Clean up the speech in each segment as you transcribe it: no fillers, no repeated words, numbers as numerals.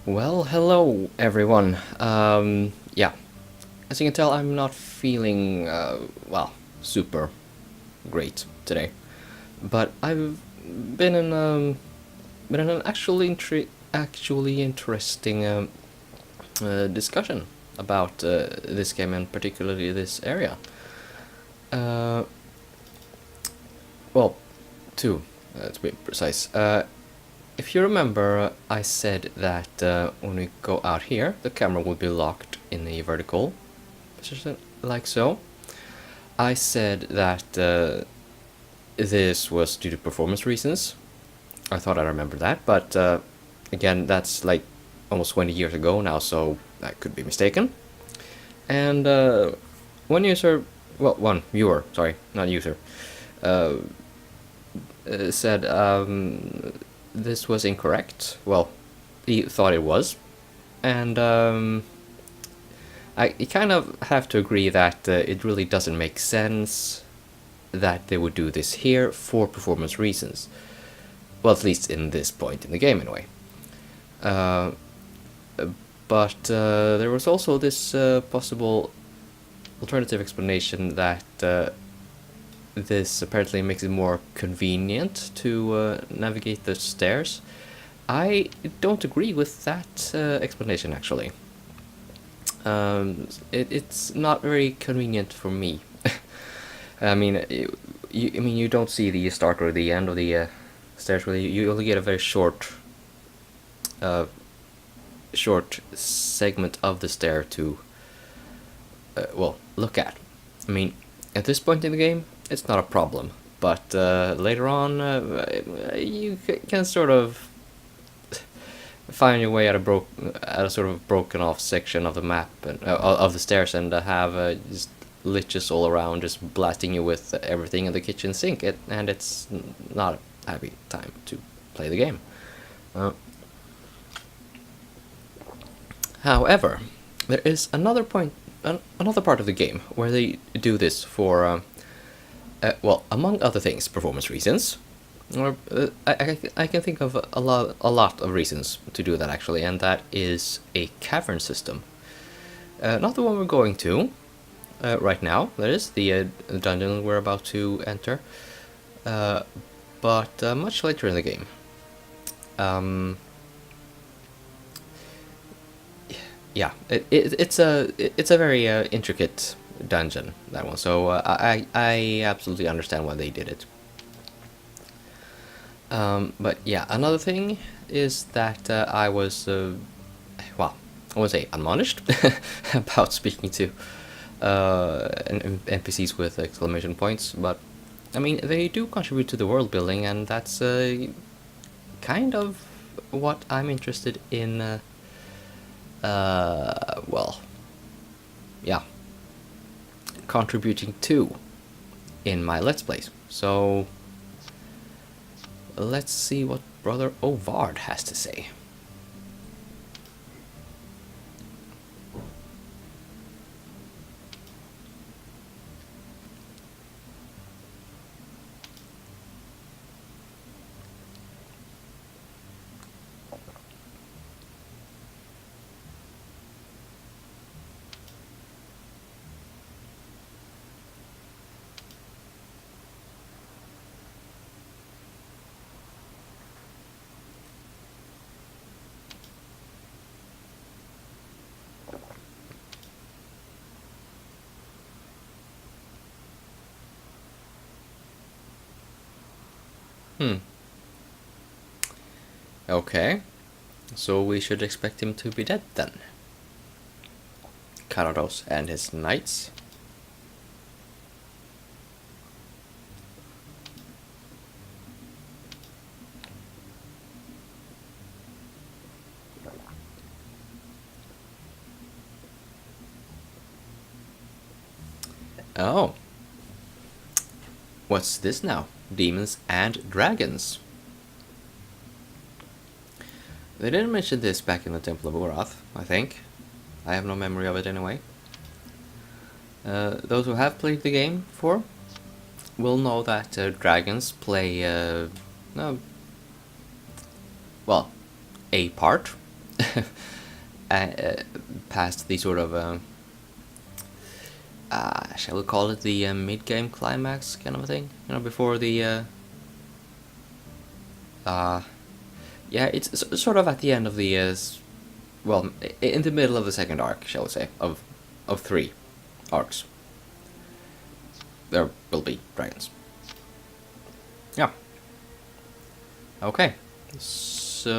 Well, hello everyone. Yeah, as you can tell, I'm not feeling well, super great today. But I've been in an actually interesting discussion about this game and particularly this area. Uh, well, two, to be precise. If you remember, I said that when we go out here, the camera will be locked in a vertical position, like so. I said that this was due to performance reasons. I thought I remembered that, but again, that's like almost 20 years ago now, so I could be mistaken. And one user, well, one viewer, sorry, not user, uh, said this was incorrect. Well, he thought it was, and I kind of have to agree that it really doesn't make sense that they would do this here for performance reasons. Well, at least in this point in the game, anyway. Uh, but there was also this possible alternative explanation that this apparently makes it more convenient to navigate the stairs. I don't agree with that explanation, actually. It's not very convenient for me. I mean, you don't see the start or the end of the stairs. Really, you only get a very uh, short segment of the stair to, look at. I mean, at this point in the game, it's not a problem. But later on, you can sort of find your way at a sort of broken off section of the map and of the stairs, and have just liches all around, just blasting you with everything in the kitchen sink. And it's not a happy time to play the game. Uh, However, there is another part of the game where they do this for, well, among other things, performance reasons. Or I can think of a lot of reasons to do that, actually, and that is a cavern system. Not the one we're going to right now. That is the dungeon we're about to enter, uh, but much later in the game. Um, yeah, it's a very intricate dungeon, that one. So I absolutely understand why they did it. But yeah, another thing is that I was, well, I would say admonished about speaking to NPCs with exclamation points, but I mean, they do contribute to the world building, and that's kind of what I'm interested in. Well, yeah, contributing to in my Let's Plays. So let's see what Brother Ovard has to say. Hmm. Okay. So we should expect him to be dead then. Carados and his knights. Oh. What's this now? Demons and dragons. They didn't mention this back in the Temple of Urath, I think. I have no memory of it anyway. Those who have played the game before will know that dragons play, well, a part past the sort of shall we call it the mid-game climax kind of a thing? You know, before the yeah, it's sort of at the end of the well, in the middle of the second arc, shall we say, of 3 arcs. There will be dragons. Yeah. Okay. So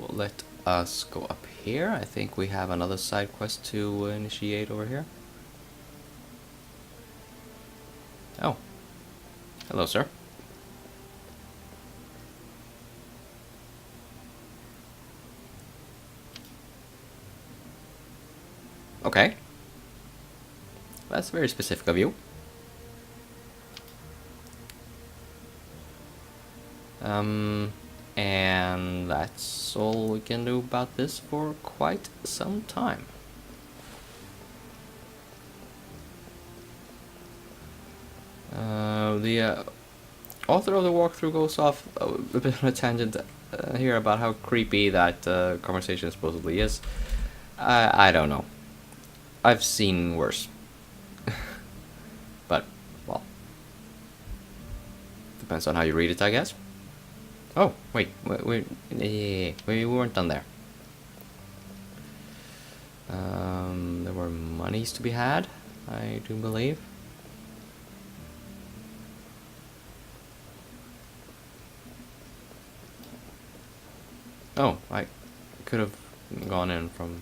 let us go up here. I think we have another side quest to initiate over here. Oh. Hello, sir. Okay. That's very specific of you. And that's all we can do about this for quite some time. The author of the walkthrough goes off a bit on a tangent here about how creepy that conversation supposedly is. I don't know. I've seen worse. But, well, depends on how you read it, I guess. Oh, wait, we weren't done there. There were monies to be had, I do believe. Oh, I could have gone in from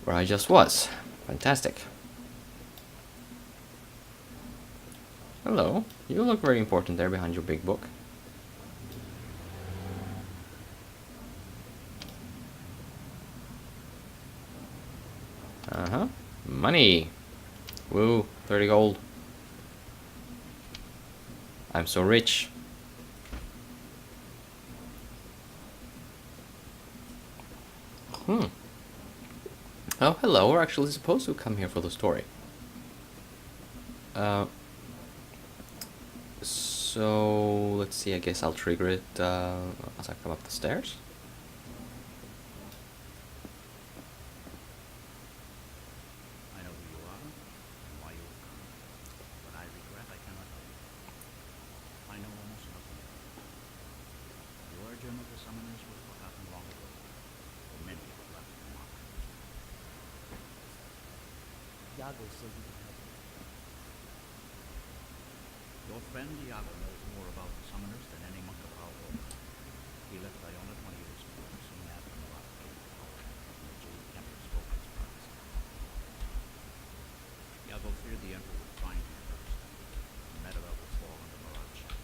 where I just was. Fantastic. Hello, you look very important there behind your big book. Uh-huh. Money! Woo, 30 gold. I'm so rich. Oh, hello, we're actually supposed to come here for the story. So, let's see, I guess I'll trigger it as I come up the stairs. I know who you are and why you have come, but I regret I cannot help you. I know almost nothing about you. The origin of the summoners was forgotten long ago, for many have left the mark. Iago said you could help me. Your friend Iago knows more about the summoners than any monk of our order. He left Iona 20 years ago, soon after Marat gained power, and the Jade Temple spoke its prophecy. Iago feared the Emperor would find him first, and Medela would fall under Marat's shadow.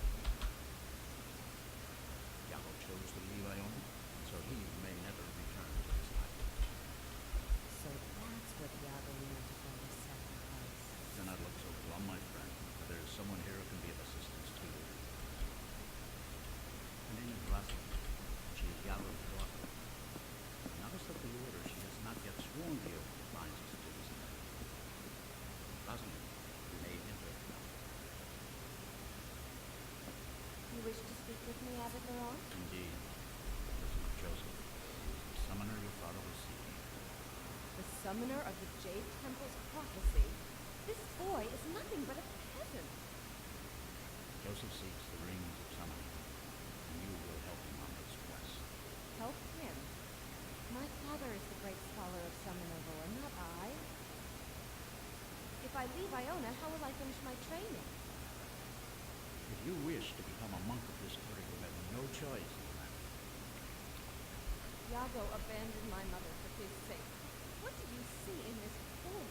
Iago chose to leave Iona, so he may never return to his island. So that's what Iago meant by the sacrifice. Do not look so glum, my friend. There is someone here who can be of assistance to you. Her name is Russell. She is Iago's daughter. Notice that the order she has not yet sworn the oath that binds us to this land. Rosalind, you may enter now. You wish to speak with me, Abbot Laurent? Indeed. This is Joseph, the summoner your father was seeking. The summoner of the Jade Temple's prophecy? This boy is nothing but a peasant. Joseph seeks the rings of summoning, and you will help him on this quest. Help him. My father is the great scholar of summoner lore, not I. If I leave Iona, how will I finish my training? If you wish to become a monk of this order, you have no choice in the matter. Iago abandoned my mother for his sake. What do you see in this boy?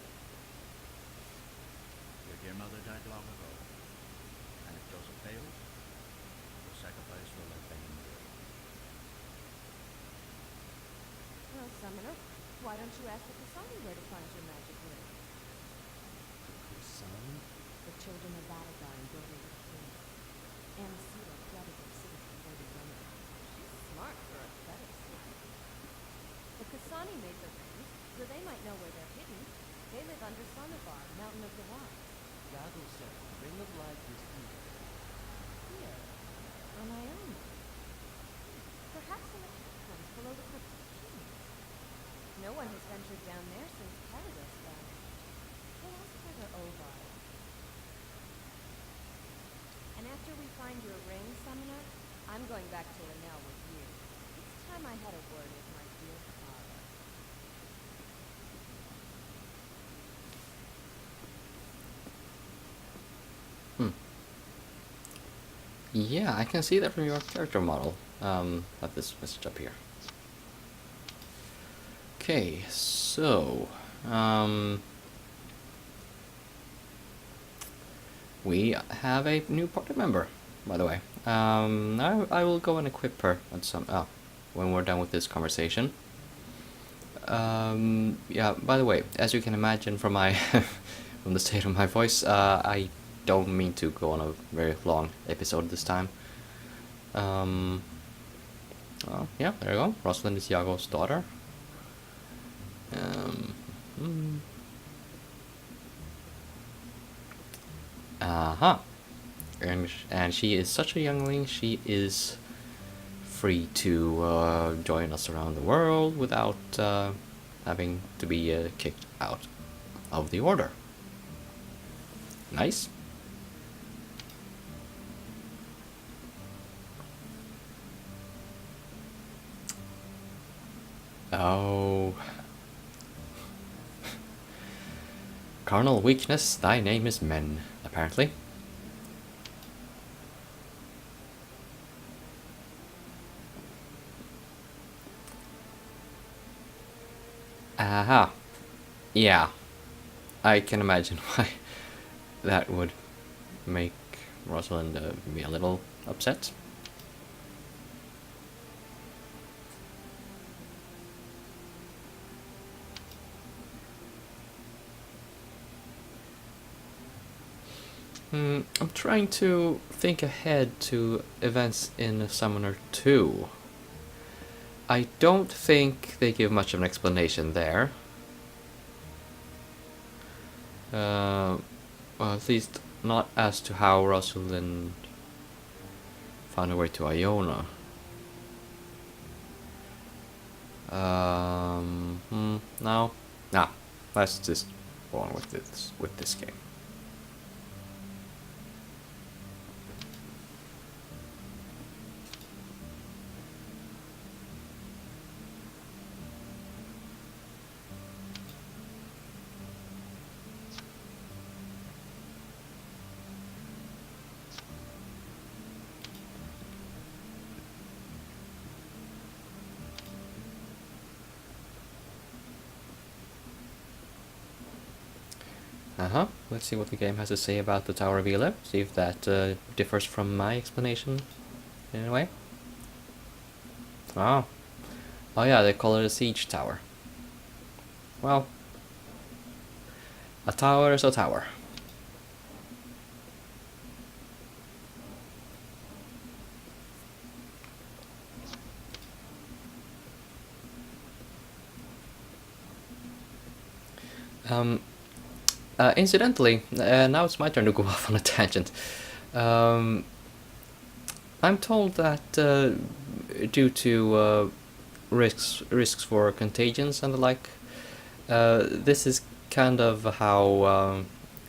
Your dear mother died long ago, and if Joseph fails, the sacrifice will let them endure. Well, summoner, why don't you ask the Kasani where to find your magic ring? Son? The children of Validine building the king. Anisita flooded their city before the women. She's smart for a fetisher. The Kasani made the rings, so they might know where they're hidden. They live under Sonovar, Mountain of the Wise. Iago said the ring of life is here. Here, on Iona. Perhaps in the caverns below the one has ventured down there since Paradise vanished. They asked for her Ovar. And after we find your ring, Summoner, I'm going back to Linnell with you. It's time I had a word with my dear father. Yeah, I can see that from your character model. Have this message up here. Okay, so we have a new party member, by the way. I will go and equip her at some when we're done with this conversation. Yeah, by the way, as you can imagine from my from the state of my voice, I don't mean to go on a very long episode this time. Yeah, there you go. Rosalind is Iago's daughter. And she is such a youngling. She is free to join us around the world without having to be kicked out of the order. Nice. Oh. Carnal weakness, thy name is men, apparently. Aha. Yeah. I can imagine why that would make Rosalind be a little upset. I'm trying to think ahead to events in Summoner 2. I don't think they give much of an explanation there. Well, at least not as to how Rosalind found her way to Iona. No. Nah, let's just go on with this game. Let's see what the game has to say about the Tower of Ela. See if that differs from my explanation in a way. Oh. Oh yeah, they call it a siege tower. Well, a tower is a tower. Incidentally, now it's my turn to go off on a tangent. I'm told that due to risks for contagions and the like, this is kind of how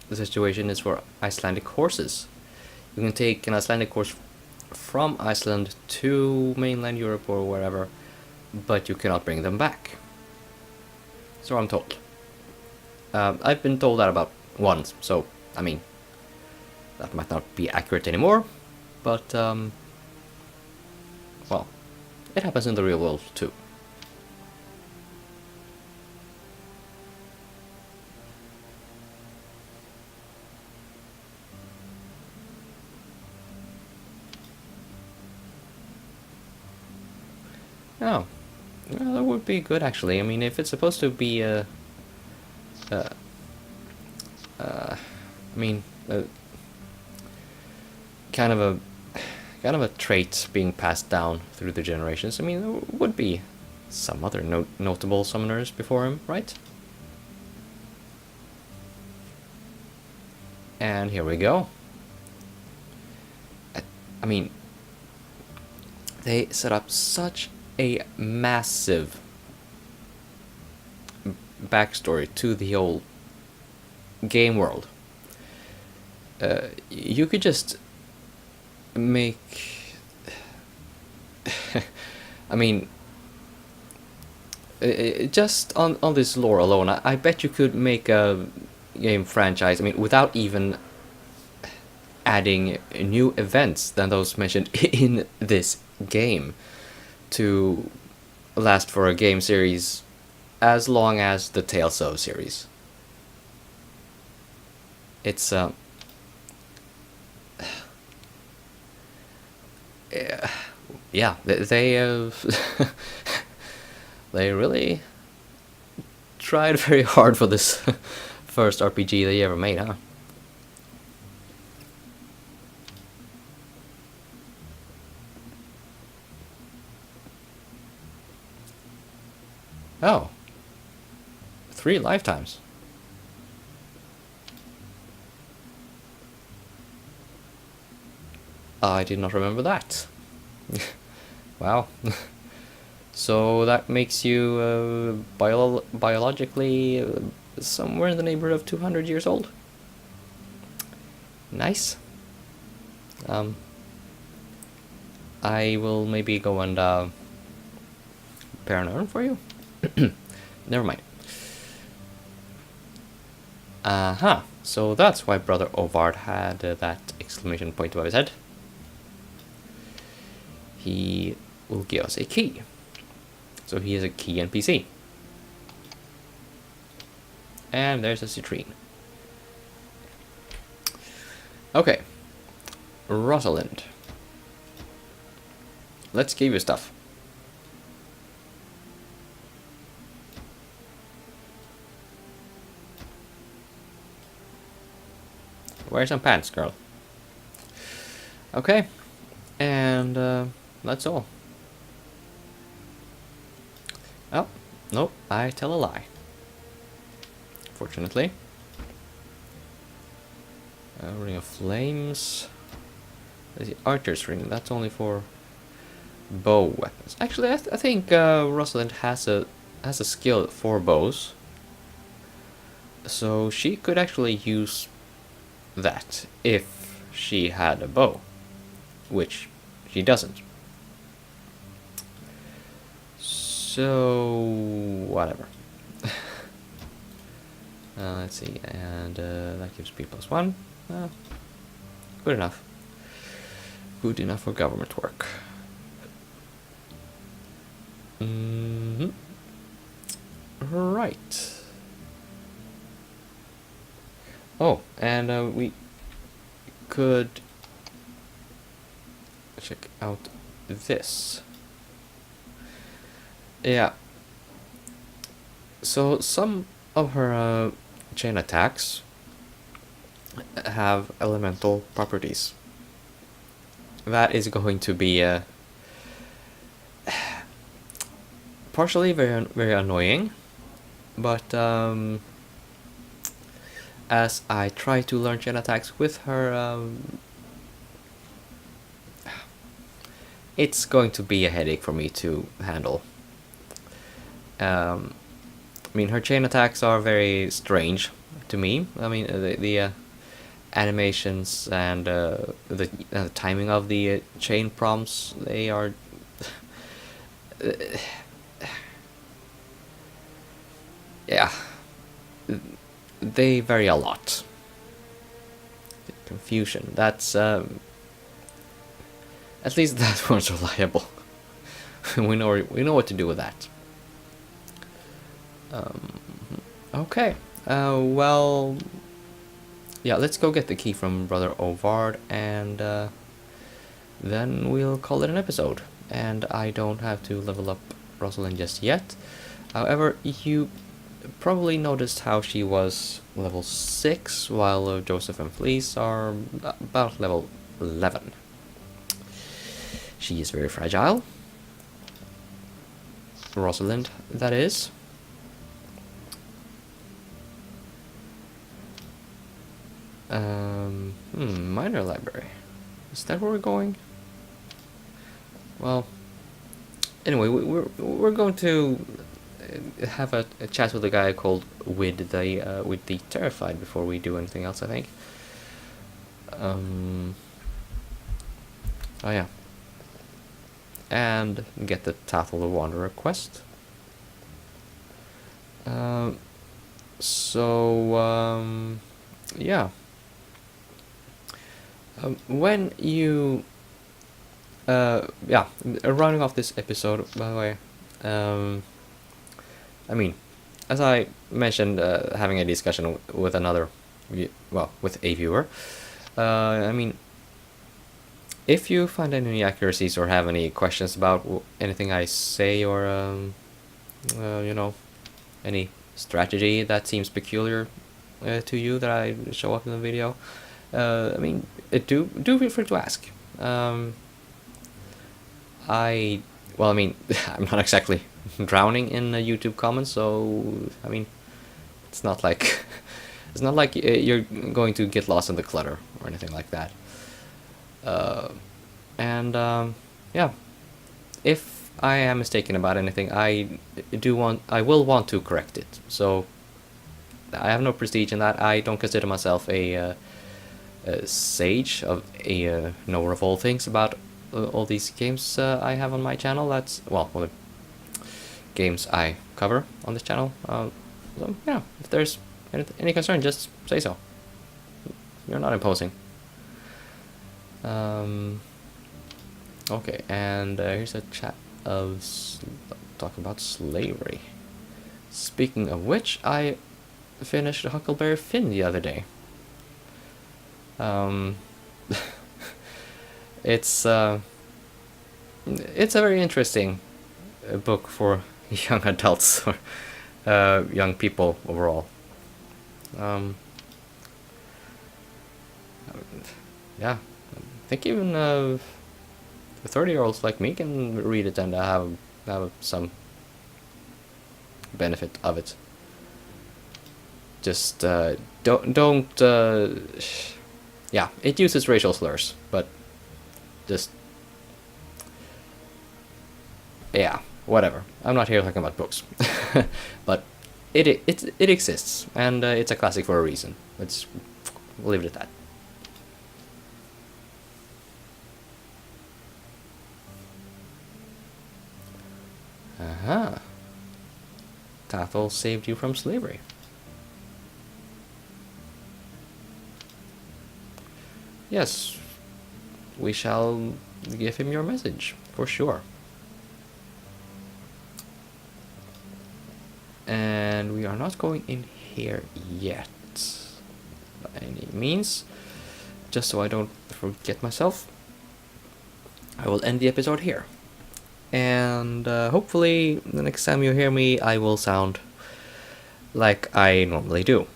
the situation is for Icelandic horses. You can take an Icelandic horse from Iceland to mainland Europe or wherever, but you cannot bring them back. So I'm told. I've been told that about once, so, I mean, that might not be accurate anymore, but, well, it happens in the real world, too. Oh, well, that would be good, actually. I mean, if it's supposed to be kind of a trait being passed down through the generations. I mean, there would be some other notable summoners before him, right? And here we go. I mean, they set up such a massive backstory to the whole game world. You could just make... I mean, just on this lore alone, I bet you could make a game franchise, I mean, without even adding new events than those mentioned in this game, to last for a game series as long as the Tales of series. It's yeah, they they really tried very hard for this first RPG they ever made, huh? Oh. 3 lifetimes. I did not remember that. Wow. So that makes you biologically somewhere in the neighborhood of 200 years old. Nice. I will maybe go and prepare an urn for you. Never mind. So that's why Brother Ovard had that exclamation point above his head. He will give us a key. So he is a key NPC. And there's a citrine. Okay. Rosalind. Let's give you stuff. Wear some pants, girl. Okay. And that's all. Oh, nope, I tell a lie. Fortunately. Ring of Flames. There's the Archer's Ring. That's only for bow weapons. Actually, I think Rosalind has a skill for bows. So she could actually use that if she had a bow. Which she doesn't. So, whatever. Let's see, and that gives P +1. Good enough. Good enough for government work. Right. Oh, and we could check out this. Yeah. So some of her chain attacks have elemental properties. That is going to be partially very annoying, but as I try to learn chain attacks with her, it's going to be a headache for me to handle. I mean, her chain attacks are very strange to me. I mean, the animations and the timing of the chain prompts, they are yeah, they vary a lot. Confusion, that's at least that one's reliable. we know what to do with that. Okay, well, yeah, let's go get the key from Brother Ovard, and then we'll call it an episode. And I don't have to level up Rosalind just yet. However, you probably noticed how she was level 6, while Joseph and Fleece are about level 11. She is very fragile. Rosalind, that is. Minor library. Is that where we're going? Well, anyway, we're going to have a chat with a guy called with the Terrified before we do anything else, I think. Oh yeah. And get the Tathel the Wanderer quest. Yeah. When you rounding off this episode, by the way, I mean, as I mentioned, having a discussion with with a viewer, I mean, if you find any inaccuracies or have any questions about anything I say, or any strategy that seems peculiar to you that I show up in the video, I mean, do feel free to ask. I mean, I'm not exactly drowning in YouTube comments, so I mean, it's not like you're going to get lost in the clutter or anything like that. Yeah, if I am mistaken about anything, I will want to correct it. So I have no prestige in that. I don't consider myself a sage of a knower of all things about all these games I have on my channel. That's all the games I cover on this channel. So yeah, if there's any concern, just say so. You're not imposing. Okay, and here's a chat of talking about slavery. Speaking of which, I finished Huckleberry Finn the other day. It's a very interesting book for young adults or young people overall. Yeah, I think even 30-year-olds like me can read it and have some benefit of it. Just don't yeah, it uses racial slurs, but just yeah, whatever. I'm not here talking about books, but it exists, and it's a classic for a reason. We'll leave it at that. Aha. Tathel saved you from slavery. Yes, we shall give him your message, for sure. And we are not going in here yet, by any means. Just so I don't forget myself, I will end the episode here. And hopefully the next time you hear me, I will sound like I normally do.